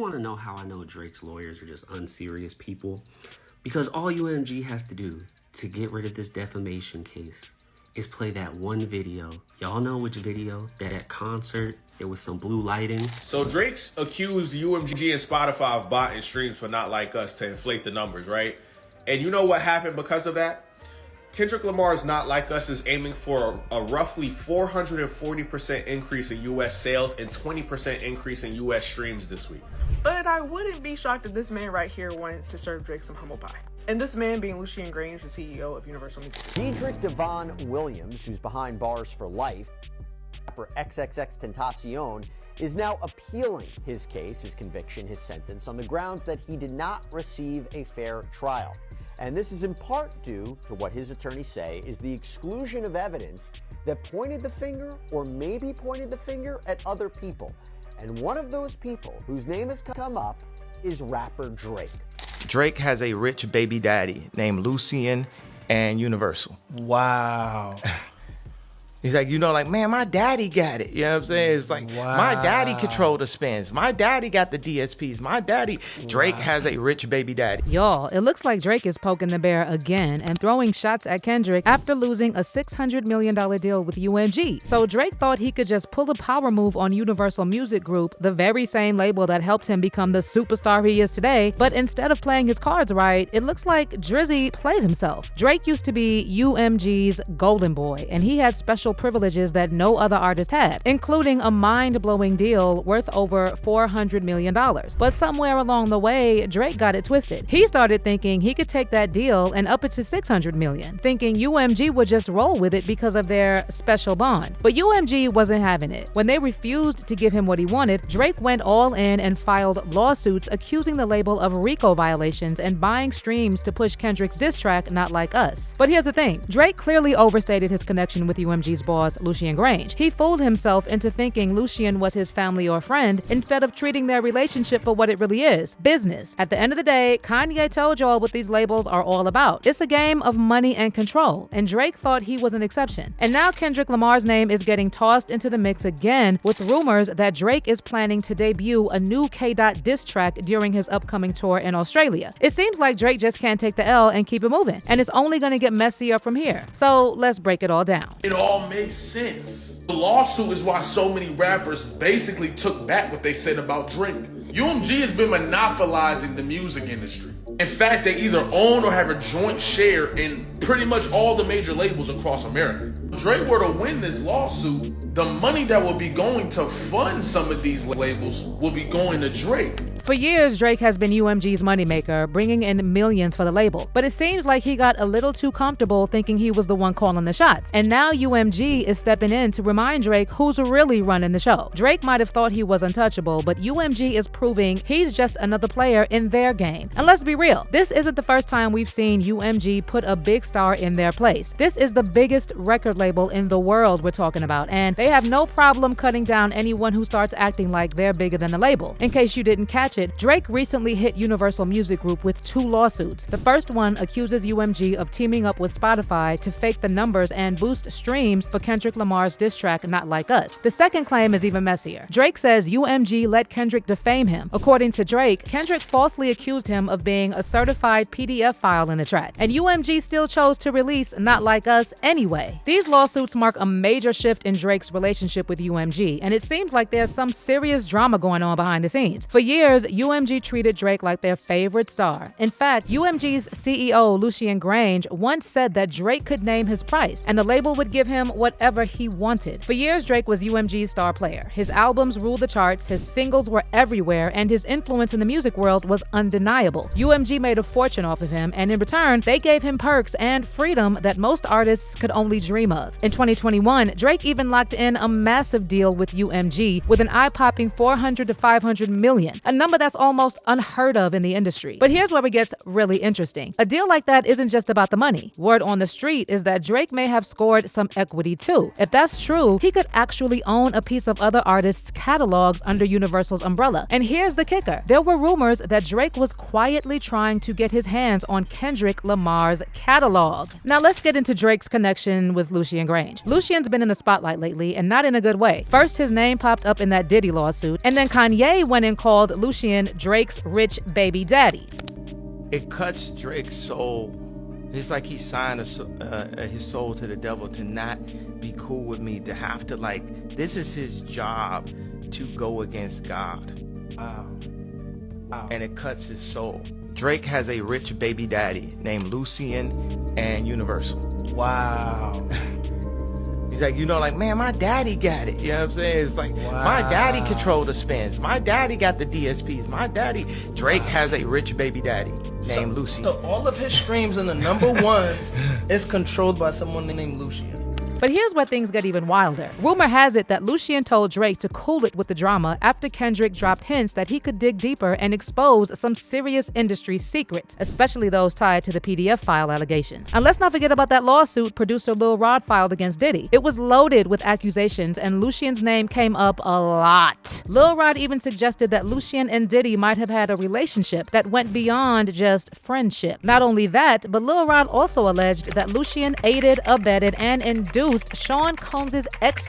want to know how I know Drake's lawyers are just unserious people? Because all UMG has to do to get rid of this defamation case is play that one video. Y'all know which video? That concert, there was some blue lighting. So Drake's accused UMG and Spotify of botting streams for Not Like Us to inflate the numbers, right? And you know what happened because of that? Kendrick Lamar's Not Like Us is aiming for a roughly 440% increase in U.S. sales and 20% increase in U.S. streams this week. But I wouldn't be shocked if this man right here wanted to serve Drake some humble pie. And this man being Lucian Grainge, the CEO of Universal Music. Diedrich Devon Williams, who's behind bars for life, rapper XXXTentacion, is now appealing his case, his conviction, his sentence on the grounds that he did not receive a fair trial. And this is in part due to what his attorneys say is the exclusion of evidence that pointed the finger or maybe pointed the finger at other people. And one of those people whose name has come up is rapper Drake. Drake has a rich baby daddy named Lucian and Universal. Wow. He's like, you know, like, man, my daddy got it. You know what I'm saying? It's like, my daddy controlled the spins. My daddy got the DSPs. My daddy. Drake has a rich baby daddy. Y'all, it looks like Drake is poking the bear again and throwing shots at Kendrick after losing a $600 million deal with UMG. So Drake thought he could just pull a power move on Universal Music Group, the very same label that helped him become the superstar he is today. But instead of playing his cards right, it looks like Drizzy played himself. Drake used to be UMG's golden boy, and he had special privileges that no other artist had, including a mind-blowing deal worth over $400 million. But somewhere along the way, Drake got it twisted. He started thinking he could take that deal and up it to $600 million, thinking UMG would just roll with it because of their special bond. But UMG wasn't having it. When they refused to give him what he wanted, Drake went all in and filed lawsuits accusing the label of RICO violations and buying streams to push Kendrick's diss track Not Like Us. But here's the thing, Drake clearly overstated his connection with UMG's boss, Lucian Grainge. He fooled himself into thinking Lucian was his family or friend instead of treating their relationship for what it really is, business. At the end of the day, Kanye told y'all what these labels are all about. It's a game of money and control, and Drake thought he was an exception. And now Kendrick Lamar's name is getting tossed into the mix again with rumors that Drake is planning to debut a new K-Dot diss track during his upcoming tour in Australia. It seems like Drake just can't take the L and keep it moving, and it's only gonna get messier from here. So let's break it all down. It all makes sense. The lawsuit is why so many rappers basically took back what they said about Drake. UMG has been monopolizing the music industry. In fact, they either own or have a joint share in pretty much all the major labels across America. If Drake were to win this lawsuit, the money that will be going to fund some of these labels will be going to Drake. For years, Drake has been UMG's moneymaker, bringing in millions for the label. But it seems like he got a little too comfortable thinking he was the one calling the shots. And now UMG is stepping in to remind Drake who's really running the show. Drake might have thought he was untouchable, but UMG is proving he's just another player in their game. And let's be real, this isn't the first time we've seen UMG put a big star in their place. This is the biggest record label in the world we're talking about, and they have no problem cutting down anyone who starts acting like they're bigger than the label. In case you didn't catch it, Drake recently hit Universal Music Group with 2 lawsuits. The first one accuses UMG of teaming up with Spotify to fake the numbers and boost streams for Kendrick Lamar's diss track Not Like Us. The second claim is even messier. Drake says UMG let Kendrick defame him. According to Drake, Kendrick falsely accused him of being a certified PDF file in the track, and UMG still chose to release Not Like Us anyway. These lawsuits mark a major shift in Drake's relationship with UMG, and it seems like there's some serious drama going on behind the scenes. For years, UMG treated Drake like their favorite star. In fact, UMG's CEO, Lucian Grainge, once said that Drake could name his price, and the label would give him whatever he wanted. For years, Drake was UMG's star player. His albums ruled the charts, his singles were everywhere, and his influence in the music world was undeniable. UMG made a fortune off of him, and in return, they gave him perks and freedom that most artists could only dream of. In 2021, Drake even locked in a massive deal with UMG with an eye-popping $400 to $500 million, a number that's almost unheard of in the industry. But here's where it gets really interesting. A deal like that isn't just about the money. Word on the street is that Drake may have scored some equity too. If that's true, he could actually own a piece of other artists' catalogs under Universal's umbrella. And here's the kicker. There were rumors that Drake was quietly trying to get his hands on Kendrick Lamar's catalog. Now let's get into Drake's connection with Lucian Grainge. Lucian's been in the spotlight lately, and not in a good way. First, his name popped up in that Diddy lawsuit, and then Kanye went and called Lucian Lucian, Drake's rich baby daddy. It cuts Drake's soul. It's like he signed his soul to the devil to not be cool with me, to have to, like, this is his job to go against God. Wow. And it cuts his soul. Drake has a rich baby daddy named Lucian and Universal. Wow. He's like, like, man, my daddy got it. You know what I'm saying? It's like, Wow. my daddy controlled the spins. My daddy got the DSPs. My daddy. Drake has a rich baby daddy named Lucian. So all of his streams in the number ones is controlled by someone named Lucian. But here's where things get even wilder. Rumor has it that Lucian told Drake to cool it with the drama after Kendrick dropped hints that he could dig deeper and expose some serious industry secrets, especially those tied to the PDF file allegations. And let's not forget about that lawsuit producer Lil Rod filed against Diddy. It was loaded with accusations, and Lucian's name came up a lot. Lil Rod even suggested that Lucian and Diddy might have had a relationship that went beyond just friendship. Not only that, but Lil Rod also alleged that Lucian aided, abetted, and induced Sean Combs' ex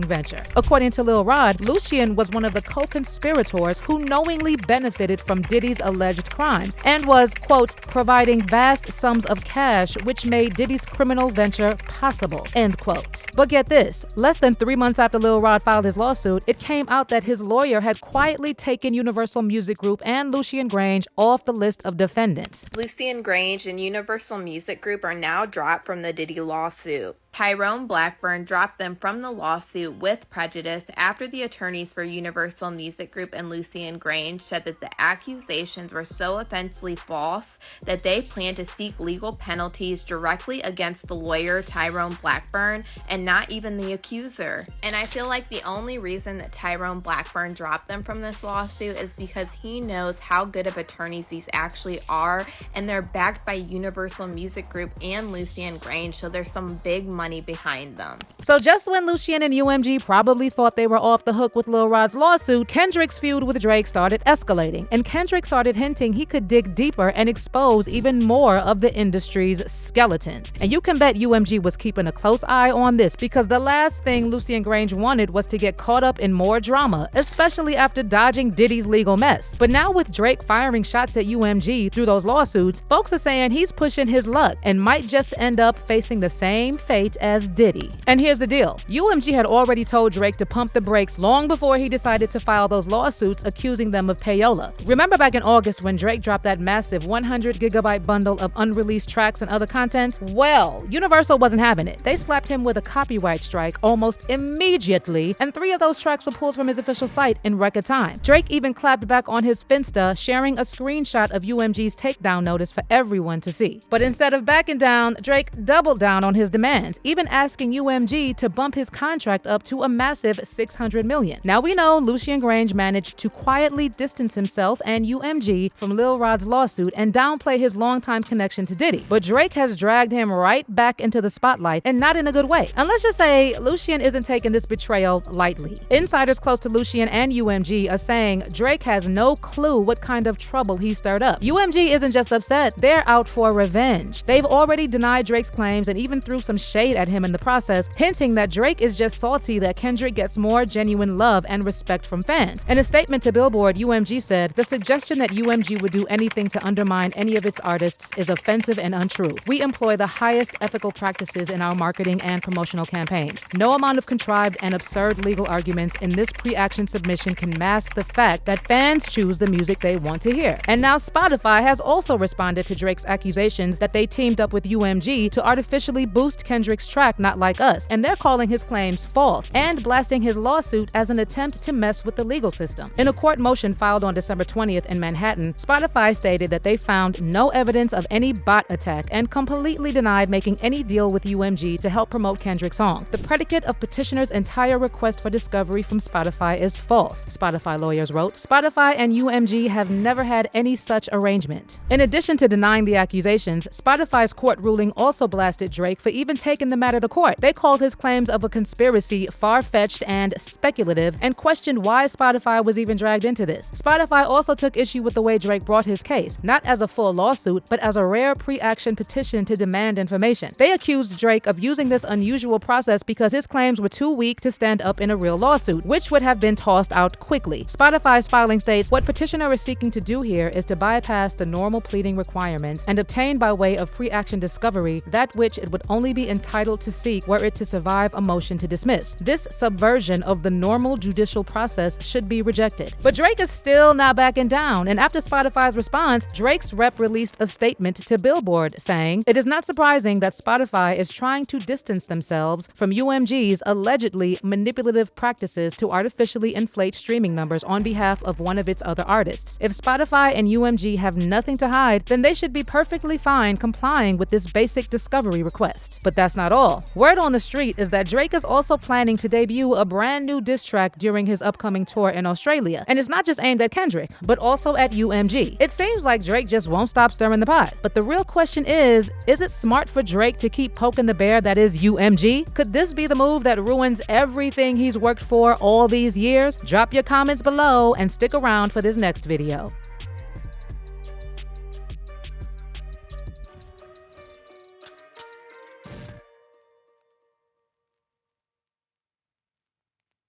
venture. According to Lil Rod, Lucian was one of the co-conspirators who knowingly benefited from Diddy's alleged crimes and was, quote, providing vast sums of cash which made Diddy's criminal venture possible, end quote. But get this, less than 3 months after Lil Rod filed his lawsuit, it came out that his lawyer had quietly taken Universal Music Group and Lucian Grainge off the list of defendants. Lucian Grainge and Universal Music Group are now dropped from the Diddy lawsuit. Tyrone Blackburn dropped them from the lawsuit with prejudice after the attorneys for Universal Music Group and Lucian Grainge said that the accusations were so offensively false that they plan to seek legal penalties directly against the lawyer Tyrone Blackburn and not even the accuser. And I feel like the only reason that Tyrone Blackburn dropped them from this lawsuit is because he knows how good of attorneys these actually are, and they're backed by Universal Music Group and Lucian Grainge, so there's some big money behind them. So just when Lucian and UMG probably thought they were off the hook with Lil Rod's lawsuit, Kendrick's feud with Drake started escalating, and Kendrick started hinting he could dig deeper and expose even more of the industry's skeletons. And you can bet UMG was keeping a close eye on this, because the last thing Lucian Grainge wanted was to get caught up in more drama, especially after dodging Diddy's legal mess. But now with Drake firing shots at UMG through those lawsuits, folks are saying he's pushing his luck and might just end up facing the same fate as Diddy. And here's the deal. UMG had already told Drake to pump the brakes long before he decided to file those lawsuits accusing them of payola. Remember back in August when Drake dropped that massive 100 gigabyte bundle of unreleased tracks and other content? Well, Universal wasn't having it. They slapped him with a copyright strike almost immediately, and 3 of those tracks were pulled from his official site in record time. Drake even clapped back on his Finsta, sharing a screenshot of UMG's takedown notice for everyone to see. But instead of backing down, Drake doubled down on his demands, even asking UMG to bump his contract up to a massive $600 million. Now we know Lucian Grainge managed to quietly distance himself and UMG from Lil Rod's lawsuit and downplay his longtime connection to Diddy. But Drake has dragged him right back into the spotlight, and not in a good way. And let's just say Lucian isn't taking this betrayal lightly. Insiders close to Lucian and UMG are saying Drake has no clue what kind of trouble he stirred up. UMG isn't just upset, they're out for revenge. They've already denied Drake's claims and even threw some shade at him in the process, hinting that Drake is just salty that Kendrick gets more genuine love and respect from fans. In a statement to Billboard, UMG said, "The suggestion that UMG would do anything to undermine any of its artists is offensive and untrue. We employ the highest ethical practices in our marketing and promotional campaigns. No amount of contrived and absurd legal arguments in this pre-action submission can mask the fact that fans choose the music they want to hear." And now Spotify has also responded to Drake's accusations that they teamed up with UMG to artificially boost Kendrick's track Not Like Us, and they're calling his claims false and blasting his lawsuit as an attempt to mess with the legal system. In a court motion filed on December 20th in Manhattan, Spotify stated that they found no evidence of any bot attack and completely denied making any deal with UMG to help promote Kendrick's song. The predicate of petitioner's entire request for discovery from Spotify is false, Spotify lawyers wrote. Spotify and UMG have never had any such arrangement. In addition to denying the accusations, Spotify's court ruling also blasted Drake for even taking taken the matter to court. They called his claims of a conspiracy far-fetched and speculative and questioned why Spotify was even dragged into this. Spotify also took issue with the way Drake brought his case, not as a full lawsuit, but as a rare pre-action petition to demand information. They accused Drake of using this unusual process because his claims were too weak to stand up in a real lawsuit, which would have been tossed out quickly. Spotify's filing states, what petitioner is seeking to do here is to bypass the normal pleading requirements and obtain by way of pre-action discovery that which it would only be entitled to seek were it to survive a motion to dismiss. This subversion of the normal judicial process should be rejected. But Drake is still not backing down, and after Spotify's response, Drake's rep released a statement to Billboard saying, "It is not surprising that Spotify is trying to distance themselves from UMG's allegedly manipulative practices to artificially inflate streaming numbers on behalf of one of its other artists. If Spotify and UMG have nothing to hide, then they should be perfectly fine complying with this basic discovery request." But that's not all. Word on the street is that Drake is also planning to debut a brand new diss track during his upcoming tour in Australia. And it's not just aimed at Kendrick, but also at UMG. It seems like Drake just won't stop stirring the pot. But the real question is it smart for Drake to keep poking the bear that is UMG? Could this be the move that ruins everything he's worked for all these years? Drop your comments below and stick around for this next video.